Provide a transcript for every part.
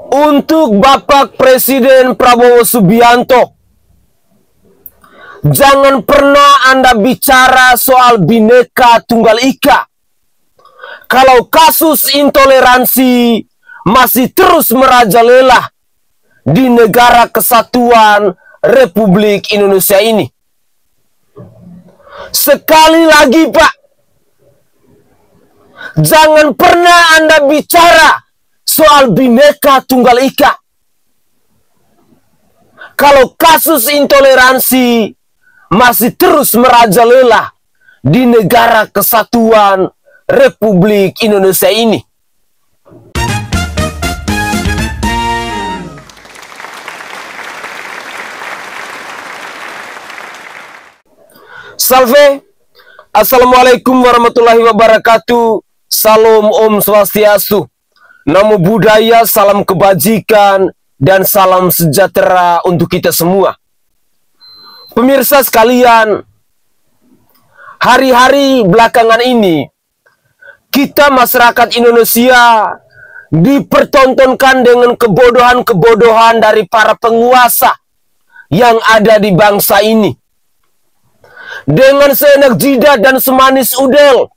Untuk Bapak Presiden Prabowo Subianto, jangan pernah Anda bicara soal Bhinneka Tunggal Ika kalau kasus intoleransi masih terus merajalela di negara kesatuan Republik Indonesia ini. Sekali lagi, Pak, jangan pernah Anda bicara soal Bhinneka Tunggal Ika kalau kasus intoleransi masih terus merajalela di negara kesatuan Republik Indonesia ini. Salve, Assalamualaikum warahmatullahi wabarakatuh. Salam Om Swastiastu. Namo Buddhaya, salam kebajikan, dan salam sejahtera untuk kita semua. Pemirsa sekalian, hari-hari belakangan ini, kita masyarakat Indonesia dipertontonkan dengan kebodohan-kebodohan dari para penguasa yang ada di bangsa ini. Dengan seenak jidat dan semanis udel,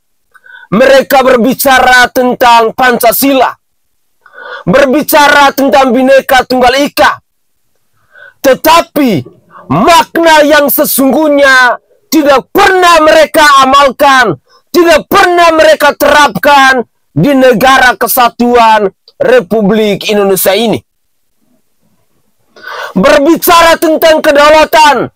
mereka berbicara tentang Pancasila, berbicara tentang Bhinneka Tunggal Ika. Tetapi makna yang sesungguhnya tidak pernah mereka amalkan, tidak pernah mereka terapkan di negara kesatuan Republik Indonesia ini. Berbicara tentang kedaulatan,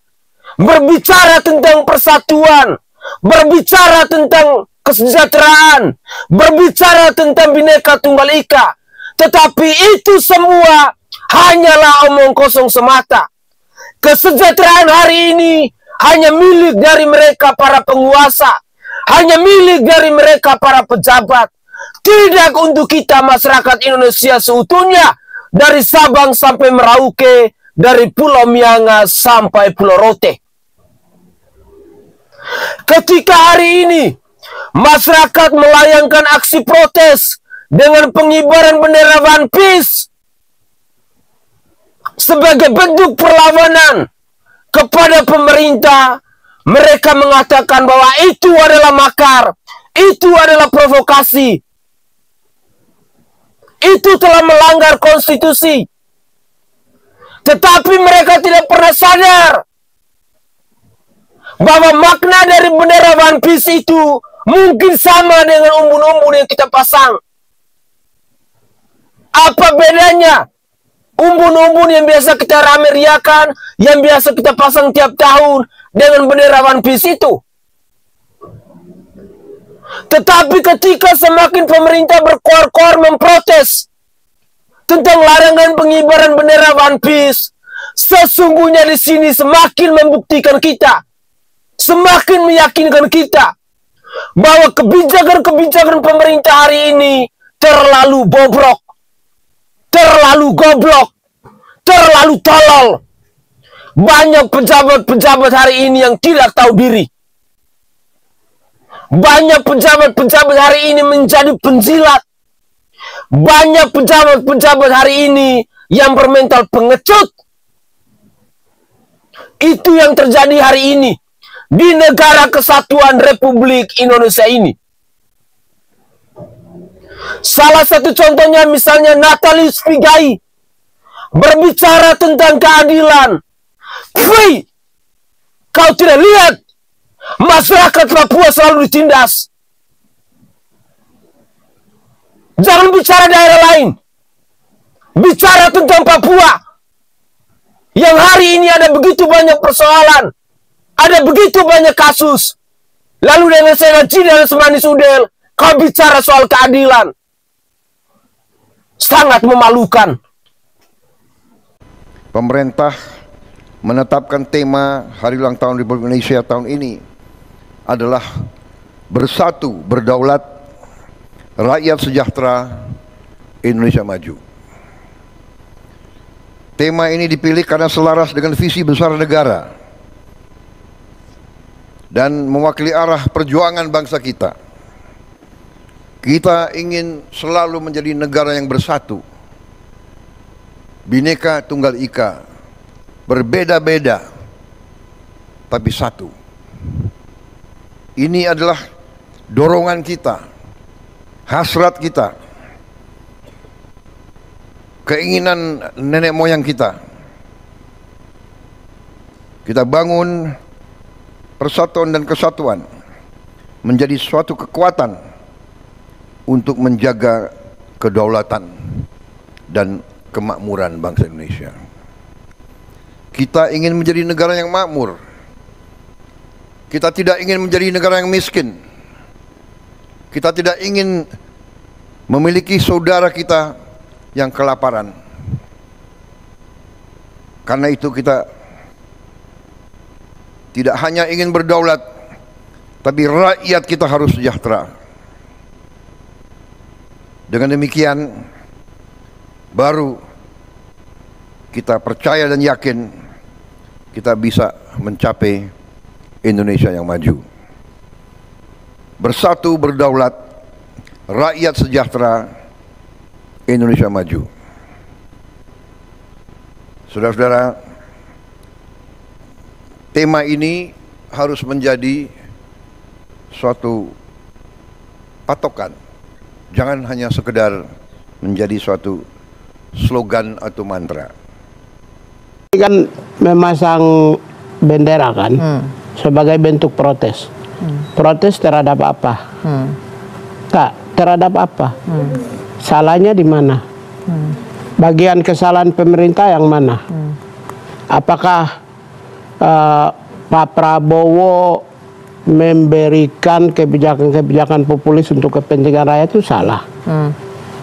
berbicara tentang persatuan, berbicara tentang kesejahteraan, berbicara tentang Bhinneka Tunggal Ika. Tetapi itu semua hanyalah omong kosong semata. Kesejahteraan hari ini hanya milik dari mereka para penguasa, hanya milik dari mereka para pejabat. Tidak untuk kita masyarakat Indonesia seutuhnya, dari Sabang sampai Merauke, dari Pulau Miangas sampai Pulau Rote. Ketika hari ini masyarakat melayangkan aksi protes dengan pengibaran bendera One Piece sebagai bentuk perlawanan kepada pemerintah, mereka mengatakan bahwa itu adalah makar, itu adalah provokasi, itu telah melanggar konstitusi. Tetapi mereka tidak pernah sadar bahwa makna dari bendera One Piece itu mungkin sama dengan umbun-umbun yang kita pasang. Apa bedanya umbun-umbun yang biasa kita rame-riakan, yang biasa kita pasang tiap tahun, dengan bendera One Piece itu? Tetapi ketika semakin pemerintah berkoar-koar memprotes tentang larangan pengibaran bendera One Piece, sesungguhnya di sini semakin membuktikan kita, semakin meyakinkan kita bahwa kebijakan-kebijakan pemerintah hari ini terlalu bobrok, terlalu goblok, terlalu tolol. Banyak pejabat-pejabat hari ini yang tidak tahu diri. Banyak pejabat-pejabat hari ini menjadi penjilat. Banyak pejabat-pejabat hari ini yang bermental pengecut. Itu yang terjadi hari ini di negara kesatuan Republik Indonesia ini. Salah satu contohnya misalnya Natalius Pigai berbicara tentang keadilan. Wih, kau tidak lihat masyarakat Papua selalu ditindas? Jangan bicara daerah lain, bicara tentang Papua yang hari ini ada begitu banyak persoalan, ada begitu banyak kasus. Lalu dengan seenak jidat dan semanis udel, kau bicara soal keadilan. Sangat memalukan. Pemerintah menetapkan tema Hari Ulang Tahun Republik Indonesia tahun ini adalah Bersatu Berdaulat, Rakyat Sejahtera, Indonesia Maju. Tema ini dipilih karena selaras dengan visi besar negara dan mewakili arah perjuangan bangsa kita. Kita ingin selalu menjadi negara yang bersatu, Bhinneka Tunggal Ika, berbeda-beda tapi satu. Ini adalah dorongan kita, hasrat kita, keinginan nenek moyang kita. Kita bangun persatuan dan kesatuan menjadi suatu kekuatan untuk menjaga kedaulatan dan kemakmuran bangsa Indonesia. Kita ingin menjadi negara yang makmur. Kita tidak ingin menjadi negara yang miskin. Kita tidak ingin memiliki saudara kita yang kelaparan. Karena itu kita tidak hanya ingin berdaulat, tapi rakyat kita harus sejahtera. Dengan demikian, baru kita percaya dan yakin kita bisa mencapai Indonesia yang maju. Bersatu, berdaulat, rakyat sejahtera, Indonesia maju. Saudara-saudara, tema ini harus menjadi suatu patokan. Jangan hanya sekedar menjadi suatu slogan atau mantra. Ini kan memasang bendera kan sebagai bentuk protes. Protes terhadap apa? Kak, terhadap apa? Salahnya di mana? Bagian kesalahan pemerintah yang mana? Apakah Pak Prabowo memberikan kebijakan-kebijakan populis untuk kepentingan rakyat itu salah?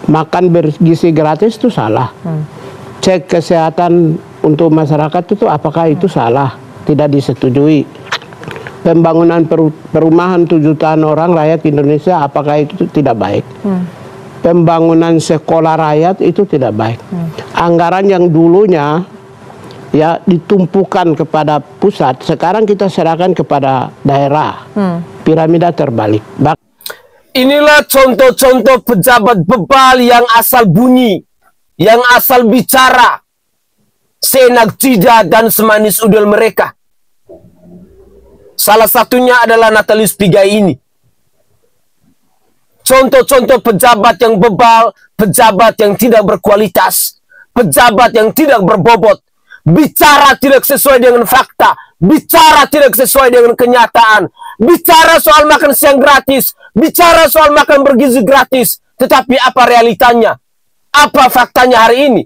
Makan bergizi gratis itu salah? Cek kesehatan untuk masyarakat itu apakah itu salah? Tidak disetujui. Pembangunan perumahan 7 jutaan orang rakyat Indonesia apakah itu tidak baik? Pembangunan sekolah rakyat itu tidak baik. Anggaran yang dulunya ya ditumpukan kepada pusat, sekarang kita serahkan kepada daerah. Piramida terbalik. Inilah contoh-contoh pejabat bebal yang asal bunyi, yang asal bicara, seenak jidat dan semanis udel mereka. Salah satunya adalah Natalius Pigai ini. Contoh-contoh pejabat yang bebal, pejabat yang tidak berkualitas, pejabat yang tidak berbobot, bicara tidak sesuai dengan fakta, bicara tidak sesuai dengan kenyataan, bicara soal makan siang gratis, bicara soal makan bergizi gratis, tetapi apa realitanya? Apa faktanya hari ini?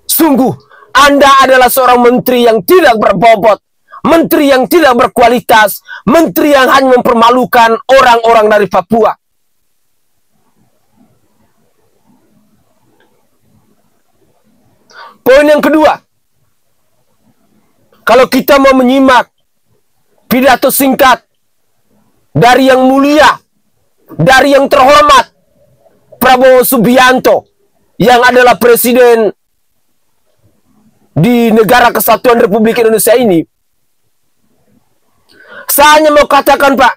Sungguh, Anda adalah seorang menteri yang tidak berbobot, menteri yang tidak berkualitas, menteri yang hanya mempermalukan orang-orang dari Papua. Poin yang kedua, kalau kita mau menyimak pidato singkat dari yang mulia, dari yang terhormat, Prabowo Subianto, yang adalah presiden di Negara Kesatuan Republik Indonesia ini, saya hanya mau katakan, Pak,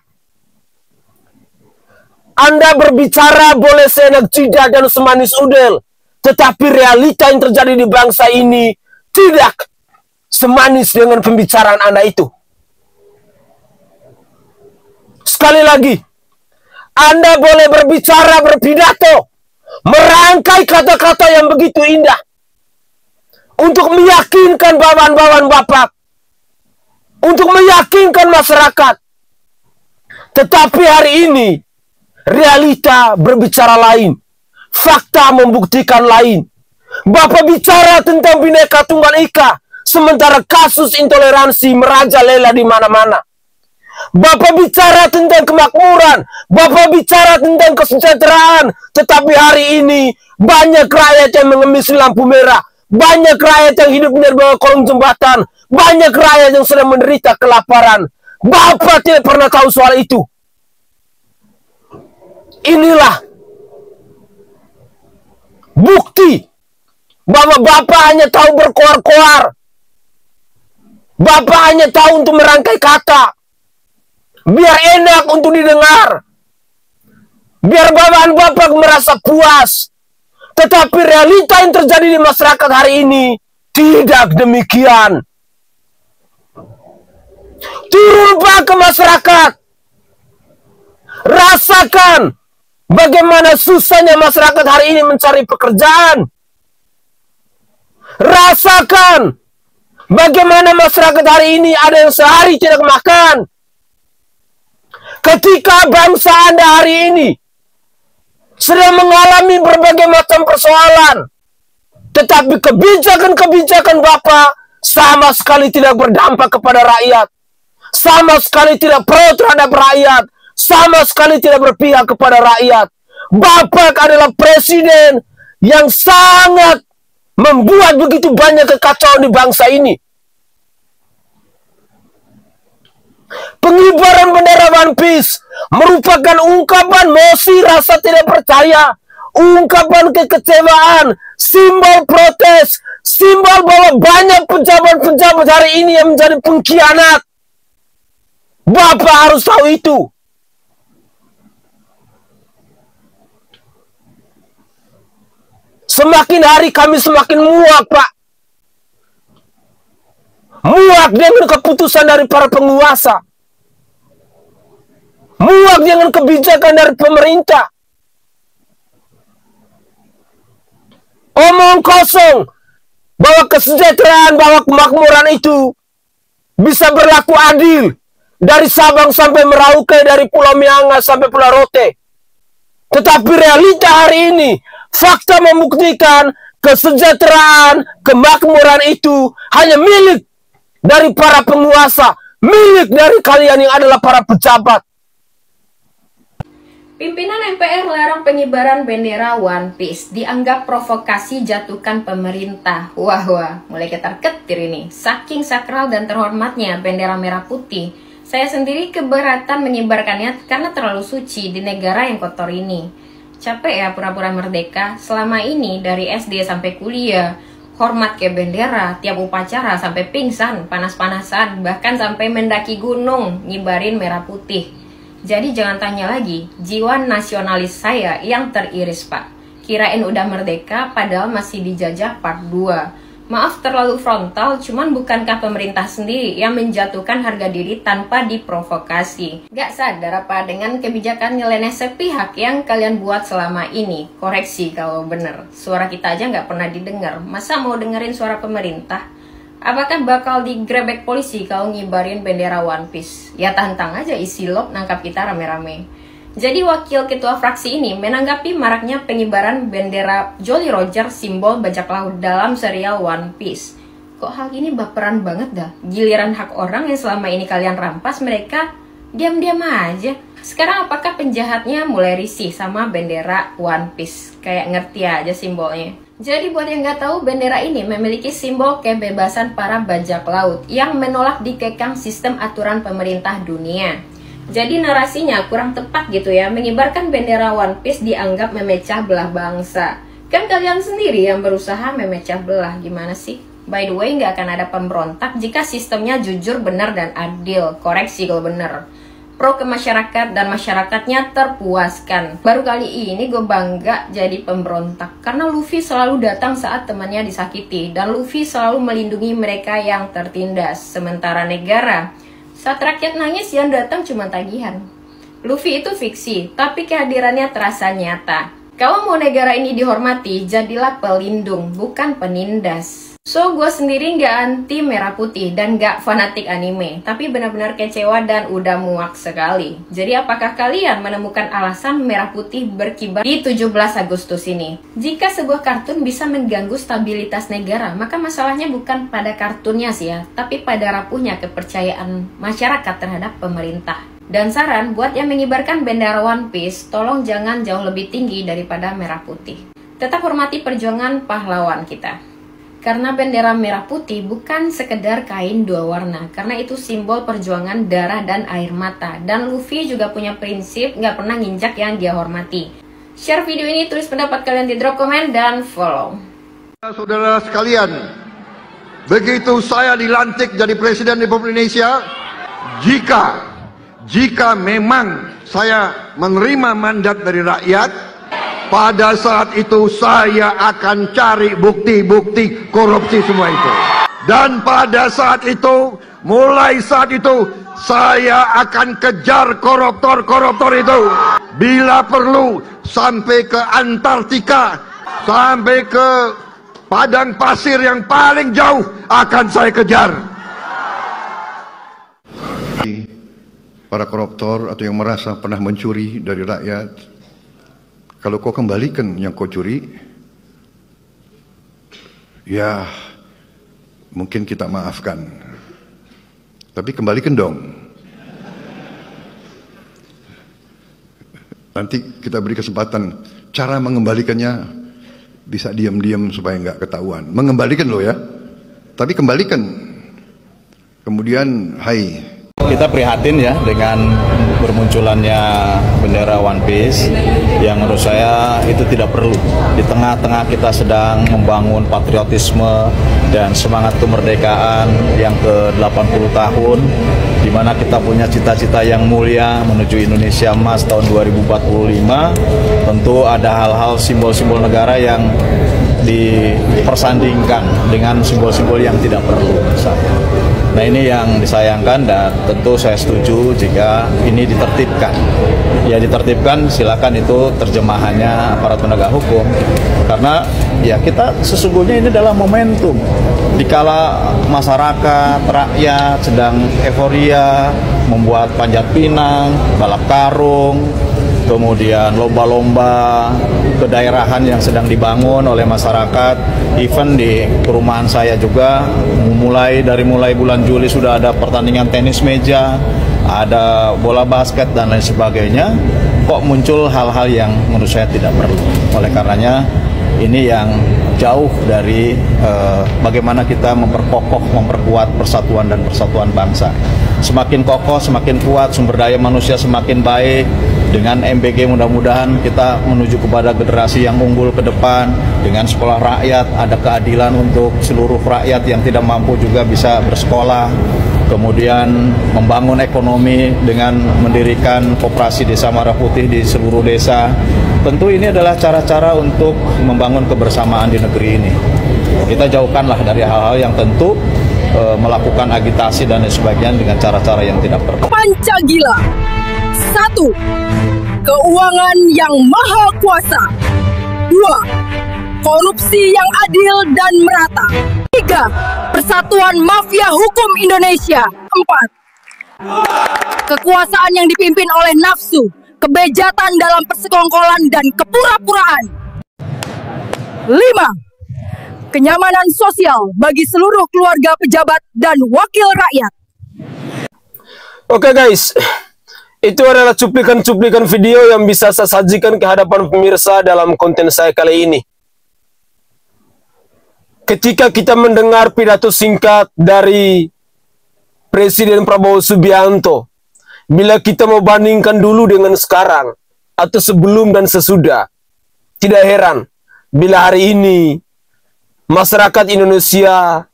Anda berbicara boleh seenak jidat dan semanis udel, tetapi realita yang terjadi di bangsa ini tidak semanis dengan pembicaraan Anda itu. Sekali lagi, Anda boleh berbicara, berpidato, merangkai kata-kata yang begitu indah untuk meyakinkan bawahan-bawahan Bapak, untuk meyakinkan masyarakat. Tetapi hari ini realita berbicara lain, fakta membuktikan lain. Bapak bicara tentang Bhinneka Tunggal Ika, sementara kasus intoleransi merajalela di mana-mana. Bapak bicara tentang kemakmuran, Bapak bicara tentang kesejahteraan, tetapi hari ini banyak rakyat yang mengemis lampu merah, banyak rakyat yang hidup di bawah kolong jembatan, banyak rakyat yang sedang menderita kelaparan. Bapak tidak pernah tahu soal itu. Inilah bukti bahwa Bapak hanya tahu berkoar-koar. Bapak hanya tahu untuk merangkai kata, biar enak untuk didengar, biar bawahan Bapak merasa puas. Tetapi realita yang terjadi di masyarakat hari ini tidak demikian. Turun Pak ke masyarakat. Rasakan bagaimana susahnya masyarakat hari ini mencari pekerjaan. Rasakan bagaimana masyarakat hari ini ada yang sehari tidak makan. Ketika bangsa Anda hari ini sedang mengalami berbagai macam persoalan, tetapi kebijakan-kebijakan Bapak sama sekali tidak berdampak kepada rakyat, sama sekali tidak pro terhadap rakyat, sama sekali tidak berpihak kepada rakyat. Bapak adalah presiden yang sangat membuat begitu banyak kekacauan di bangsa ini. Pengibaran bendera One Piece merupakan ungkapan emosi rasa tidak percaya, ungkapan kekecewaan, simbol protes, simbol bahwa banyak pejabat-pejabat hari ini yang menjadi pengkhianat. Bapak harus tahu itu. Semakin hari kami semakin muak, Pak. Muak dengan keputusan dari para penguasa. Muak dengan kebijakan dari pemerintah. Omong kosong bahwa kesejahteraan, bahwa kemakmuran itu bisa berlaku adil dari Sabang sampai Merauke, dari Pulau Miangas sampai Pulau Rote. Tetapi realita hari ini, fakta membuktikan kesejahteraan, kemakmuran itu hanya milik dari para penguasa, milik dari kalian yang adalah para pejabat. Pimpinan MPR larang pengibaran bendera One Piece, dianggap provokasi jatuhkan pemerintah. Wah, mulai ketar-ketir ini. Saking sakral dan terhormatnya bendera merah putih, saya sendiri keberatan mengibarkannya karena terlalu suci di negara yang kotor ini. Capek ya pura-pura merdeka, selama ini dari SD sampai kuliah, hormat ke bendera, tiap upacara sampai pingsan, panas-panasan, bahkan sampai mendaki gunung, ngibarin merah putih. Jadi jangan tanya lagi, jiwa nasionalis saya yang teriris, Pak. Kirain udah merdeka, padahal masih dijajah part 2. Maaf terlalu frontal, cuman bukankah pemerintah sendiri yang menjatuhkan harga diri tanpa diprovokasi? Gak sadar apa dengan kebijakan nyeleneh sepihak yang kalian buat selama ini? Koreksi kalau bener, suara kita aja gak pernah didengar, masa mau dengerin suara pemerintah? Apakah bakal digrebek polisi kalau ngibarin bendera One Piece? Ya tantang aja isi lob nangkap kita rame-rame. Jadi wakil ketua fraksi ini menanggapi maraknya pengibaran bendera Jolly Roger simbol bajak laut dalam serial One Piece. Kok hal ini baperan banget dah? Giliran hak orang yang selama ini kalian rampas, mereka diam-diam aja. Sekarang apakah penjahatnya mulai risih sama bendera One Piece? Kayak ngerti aja simbolnya. Jadi buat yang nggak tahu, bendera ini memiliki simbol kebebasan para bajak laut yang menolak dikekang sistem aturan pemerintah dunia. Jadi narasinya kurang tepat gitu ya, mengibarkan bendera One Piece dianggap memecah belah bangsa. Kan kalian sendiri yang berusaha memecah belah, gimana sih? By the way, nggak akan ada pemberontak jika sistemnya jujur, benar, dan adil. Koreksi kalau benar. Pro ke masyarakat dan masyarakatnya terpuaskan. Baru kali ini gue bangga jadi pemberontak karena Luffy selalu datang saat temannya disakiti dan Luffy selalu melindungi mereka yang tertindas. Sementara negara, saat rakyat nangis yang datang cuma tagihan. Luffy itu fiksi, tapi kehadirannya terasa nyata. Kalau mau negara ini dihormati, jadilah pelindung, bukan penindas. So, gue sendiri nggak anti merah putih dan nggak fanatik anime, tapi benar-benar kecewa dan udah muak sekali. Jadi apakah kalian menemukan alasan merah putih berkibar di 17 Agustus ini? Jika sebuah kartun bisa mengganggu stabilitas negara, maka masalahnya bukan pada kartunnya sih ya, tapi pada rapuhnya kepercayaan masyarakat terhadap pemerintah. Dan saran buat yang mengibarkan bendera One Piece, tolong jangan jauh lebih tinggi daripada merah putih. Tetap hormati perjuangan pahlawan kita. Karena bendera merah putih bukan sekedar kain dua warna, karena itu simbol perjuangan darah dan air mata. Dan Luffy juga punya prinsip nggak pernah nginjak yang dia hormati. Share video ini, tulis pendapat kalian di drop komen, dan follow. Saudara sekalian, begitu saya dilantik jadi Presiden Republik Indonesia, jika memang saya menerima mandat dari rakyat, pada saat itu saya akan cari bukti-bukti korupsi semua itu. Dan pada saat itu, mulai saat itu, saya akan kejar koruptor-koruptor itu. Bila perlu, sampai ke Antartika, sampai ke padang pasir yang paling jauh, akan saya kejar. Para koruptor atau yang merasa pernah mencuri dari rakyat, kalau kau kembalikan yang kau curi, ya mungkin kita maafkan. Tapi kembalikan dong. Nanti kita beri kesempatan. Cara mengembalikannya bisa diam-diam supaya nggak ketahuan. Mengembalikan loh ya. Tapi kembalikan. Kemudian, hai. Kita prihatin ya dengan bermunculannya bendera One Piece yang menurut saya itu tidak perlu. Di tengah-tengah kita sedang membangun patriotisme dan semangat kemerdekaan yang ke-80 tahun, di mana kita punya cita-cita yang mulia menuju Indonesia Emas tahun 2045, tentu ada hal-hal simbol-simbol negara yang dipersandingkan dengan simbol-simbol yang tidak perlu. Nah, ini yang disayangkan dan tentu saya setuju jika ini ditertibkan. Ya ditertibkan, silakan itu terjemahannya aparat penegak hukum. Karena ya kita sesungguhnya ini adalah momentum. Dikala masyarakat, rakyat sedang euforia, membuat panjat pinang, balap karung, kemudian lomba-lomba kedaerahan yang sedang dibangun oleh masyarakat. Even di perumahan saya juga mulai bulan Juli sudah ada pertandingan tenis meja, ada bola basket dan lain sebagainya. Kok muncul hal-hal yang menurut saya tidak perlu. Oleh karenanya ini yang jauh dari bagaimana kita memperkuat persatuan dan persatuan bangsa. Semakin kokoh, semakin kuat, sumber daya manusia semakin baik. Dengan MBG mudah-mudahan kita menuju kepada generasi yang unggul ke depan. Dengan sekolah rakyat, ada keadilan untuk seluruh rakyat yang tidak mampu juga bisa bersekolah. Kemudian membangun ekonomi dengan mendirikan koperasi Desa Merah Putih di seluruh desa. Tentu ini adalah cara-cara untuk membangun kebersamaan di negeri ini. Kita jauhkanlah dari hal-hal yang tentu melakukan agitasi dan sebagainya dengan cara-cara yang tidak perlu. Pancagila. 1. Keuangan yang maha kuasa. 2. Korupsi yang adil dan merata. 3. Persatuan Mafia Hukum Indonesia. 4. Kekuasaan yang dipimpin oleh nafsu, kebejatan dalam persekongkolan dan kepura-puraan. 5. Kenyamanan sosial bagi seluruh keluarga pejabat dan wakil rakyat. Oke guys, itu adalah cuplikan-cuplikan video yang bisa saya sajikan ke hadapan pemirsa dalam konten saya kali ini. Ketika kita mendengar pidato singkat dari Presiden Prabowo Subianto, bila kita mau bandingkan dulu dengan sekarang, atau sebelum dan sesudah, tidak heran bila hari ini masyarakat Indonesia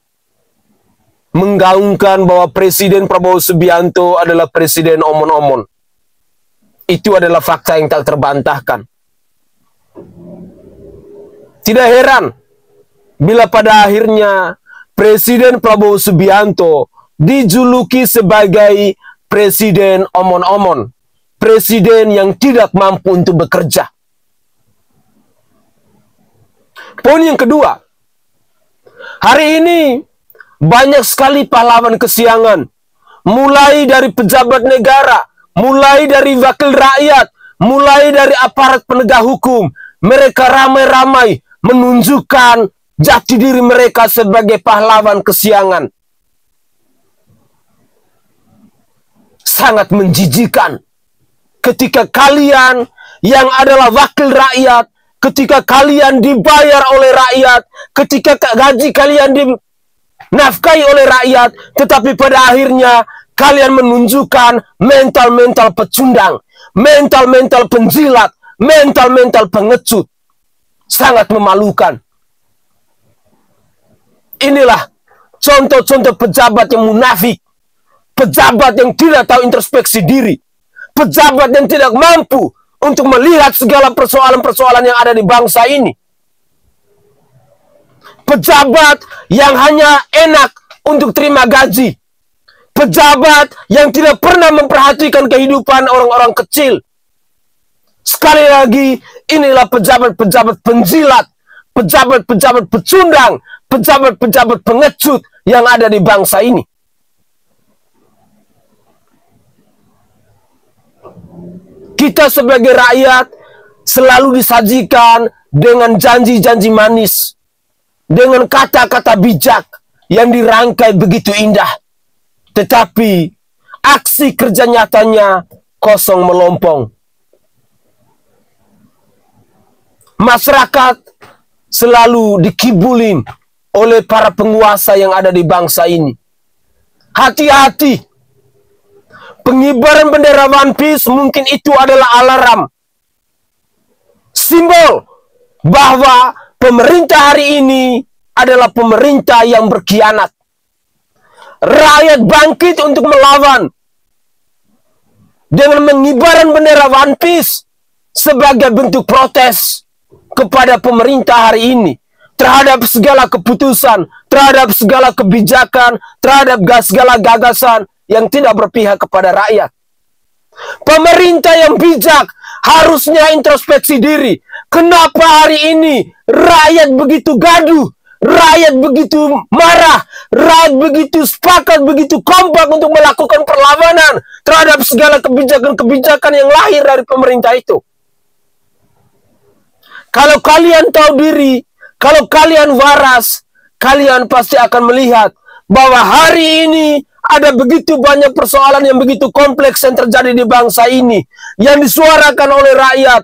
menggaungkan bahwa Presiden Prabowo Subianto adalah presiden omon-omon. Itu adalah fakta yang tak terbantahkan. Tidak heran bila pada akhirnya Presiden Prabowo Subianto dijuluki sebagai presiden omon-omon, presiden yang tidak mampu untuk bekerja. Poin yang kedua, hari ini banyak sekali pahlawan kesiangan, mulai dari pejabat negara, mulai dari wakil rakyat, mulai dari aparat penegak hukum. Mereka ramai-ramai menunjukkan jati diri mereka sebagai pahlawan kesiangan. Sangat menjijikan ketika kalian yang adalah wakil rakyat, ketika kalian dibayar oleh rakyat, ketika gaji kalian dinafkahi oleh rakyat, tetapi pada akhirnya kalian menunjukkan mental-mental pecundang, mental-mental penjilat, mental-mental pengecut. Sangat memalukan. Inilah contoh-contoh pejabat yang munafik, pejabat yang tidak tahu introspeksi diri, pejabat yang tidak mampu untuk melihat segala persoalan-persoalan yang ada di bangsa ini. Pejabat yang hanya enak untuk terima gaji. Pejabat yang tidak pernah memperhatikan kehidupan orang-orang kecil. Sekali lagi, inilah pejabat-pejabat penjilat, pejabat-pejabat pecundang, pejabat-pejabat pengecut yang ada di bangsa ini. Kita sebagai rakyat selalu disajikan dengan janji-janji manis, dengan kata-kata bijak yang dirangkai begitu indah. Tetapi aksi kerja nyatanya kosong melompong. Masyarakat selalu dikibulin oleh para penguasa yang ada di bangsa ini. Hati-hati. Pengibaran bendera One Piece mungkin itu adalah alarm. Simbol bahwa pemerintah hari ini adalah pemerintah yang berkhianat. Rakyat bangkit untuk melawan dengan mengibarkan bendera One Piece sebagai bentuk protes kepada pemerintah hari ini terhadap segala keputusan, terhadap segala kebijakan, terhadap segala gagasan yang tidak berpihak kepada rakyat. Pemerintah yang bijak harusnya introspeksi diri. Kenapa hari ini rakyat begitu gaduh, rakyat begitu marah, rakyat begitu sepakat, begitu kompak untuk melakukan perlawanan terhadap segala kebijakan-kebijakan yang lahir dari pemerintah itu? Kalau kalian tahu diri, kalau kalian waras, kalian pasti akan melihat bahwa hari ini ada begitu banyak persoalan yang begitu kompleks yang terjadi di bangsa ini, yang disuarakan oleh rakyat.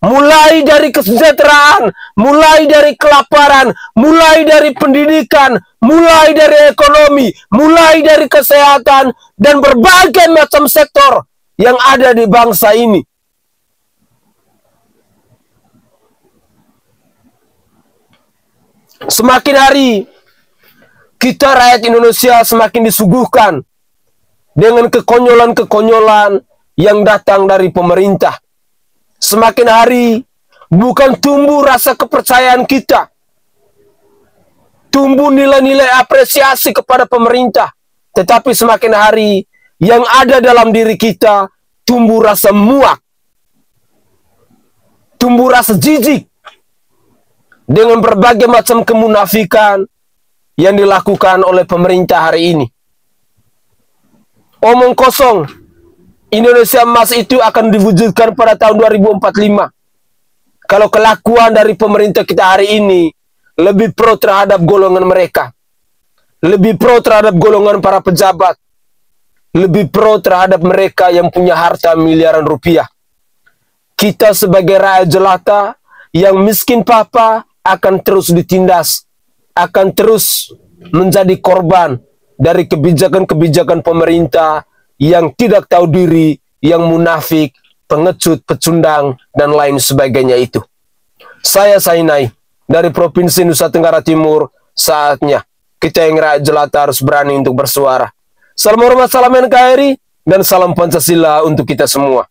Mulai dari kesejahteraan, mulai dari kelaparan, mulai dari pendidikan, mulai dari ekonomi, mulai dari kesehatan, dan berbagai macam sektor yang ada di bangsa ini. Semakin hari, kita rakyat Indonesia semakin disuguhkan dengan kekonyolan-kekonyolan yang datang dari pemerintah. Semakin hari, bukan tumbuh rasa kepercayaan kita, tumbuh nilai-nilai apresiasi kepada pemerintah, tetapi semakin hari, yang ada dalam diri kita, tumbuh rasa muak, tumbuh rasa jijik, dengan berbagai macam kemunafikan yang dilakukan oleh pemerintah hari ini. Omong kosong, Indonesia emas itu akan diwujudkan pada tahun 2045. Kalau kelakuan dari pemerintah kita hari ini lebih pro terhadap golongan mereka, lebih pro terhadap golongan para pejabat, lebih pro terhadap mereka yang punya harta miliaran rupiah. Kita sebagai rakyat jelata yang miskin papa akan terus ditindas, akan terus menjadi korban dari kebijakan-kebijakan pemerintah yang tidak tahu diri, yang munafik, pengecut, pecundang, dan lain sebagainya itu. Saya Sainai dari Provinsi Nusa Tenggara Timur. Saatnya kita yang rakyat jelata harus berani untuk bersuara. Salam hormat, salam NKRI, dan salam Pancasila untuk kita semua.